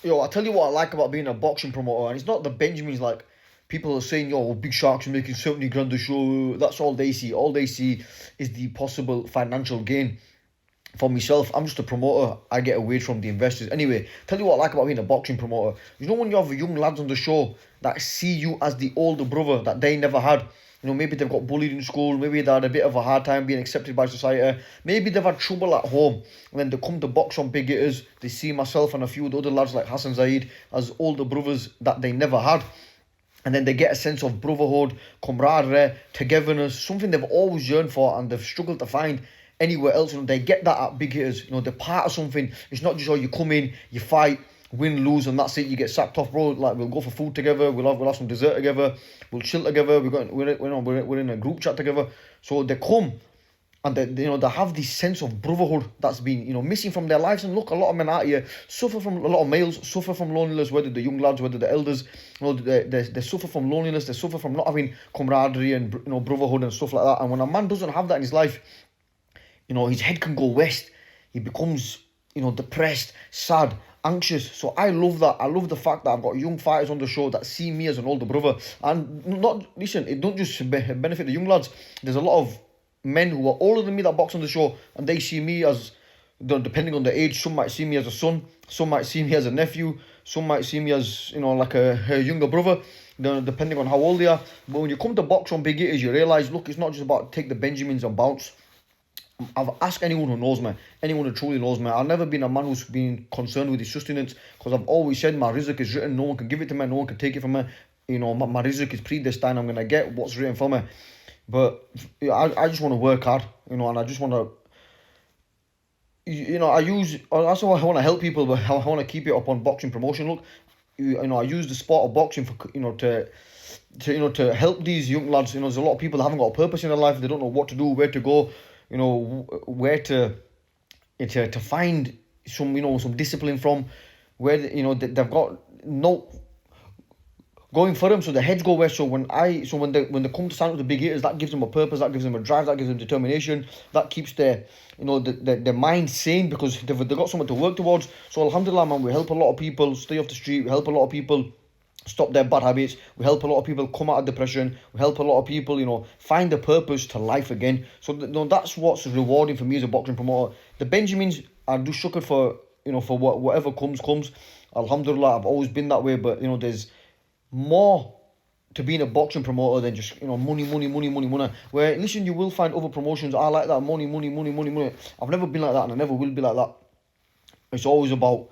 Yo, I tell you what I like about being a boxing promoter, and it's not the Benjamins like people are saying, yo, big sharks are making 70 grand a show. That's all they see. All they see is the possible financial gain. For myself, I'm just a promoter. I get away from the investors. Anyway, tell you what I like about being a boxing promoter. You know when you have young lads on the show that see you as the older brother that they never had. You know, maybe they've got bullied in school, maybe they had a bit of a hard time being accepted by society, maybe they've had trouble at home, and then they come to box on big hitters, they see myself and a few of the other lads like Hassan Zaid as older brothers that they never had. And then they get a sense of brotherhood, camaraderie, togetherness, something they've always yearned for and they've struggled to find anywhere else. You know, they get that at big hitters. You know, they're part of something. It's not just, oh, you come in, you fight, win, lose, and that's it. You get sacked off, bro. Like, we'll go for food together. We'll have some dessert together. We'll chill together. We're in a group chat together. So they come and they have this sense of brotherhood that's been missing from their lives. And look, a lot of men out here suffer from, a lot of males suffer from loneliness, whether the young lads, whether the elders. They suffer from loneliness. They suffer from not having camaraderie and brotherhood and stuff like that. And when a man doesn't have that in his life, his head can go west. He becomes depressed, sad, anxious. So I love that. I love the fact that I've got young fighters on the show that see me as an older brother. And not listen, it don't just benefit the young lads. There's a lot of men who are older than me that box on the show, and they see me as, depending on the age, some might see me as a son, some might see me as a nephew, some might see me as like a younger brother, depending on how old they are. But when you come to box on big hitters, you realise, look, it's not just about take the Benjamins and bounce. I've asked anyone who knows me, anyone who truly knows me. I've never been a man who's been concerned with his sustenance, because I've always said my rizq is written. No one can give it to me. No one can take it from me. My rizq is predestined. I'm gonna get what's written for me. But I just want to work hard, and I just want to. That's why I want to help people, but I want to keep it up on boxing promotion. Look, I use the sport of boxing for to help these young lads. There's a lot of people that haven't got a purpose in their life. They don't know what to do, where to go. Where to find some discipline from, where they've got no going for them, so the heads go west. So when they come to sign up the big hitters, that gives them a purpose, that gives them a drive, that gives them determination, that keeps their their mind sane, because they've got something to work towards. So alhamdulillah, man, we help a lot of people stay off the street. We help a lot of people stop their bad habits. We help a lot of people come out of depression. We help a lot of people, find a purpose to life again. So that's what's rewarding for me as a boxing promoter. The Benjamins are just shukr for for whatever comes. Alhamdulillah, I've always been that way. But there's more to being a boxing promoter than just money. Where listen, you will find other promotions are like that, money. I've never been like that, and I never will be like that. It's always about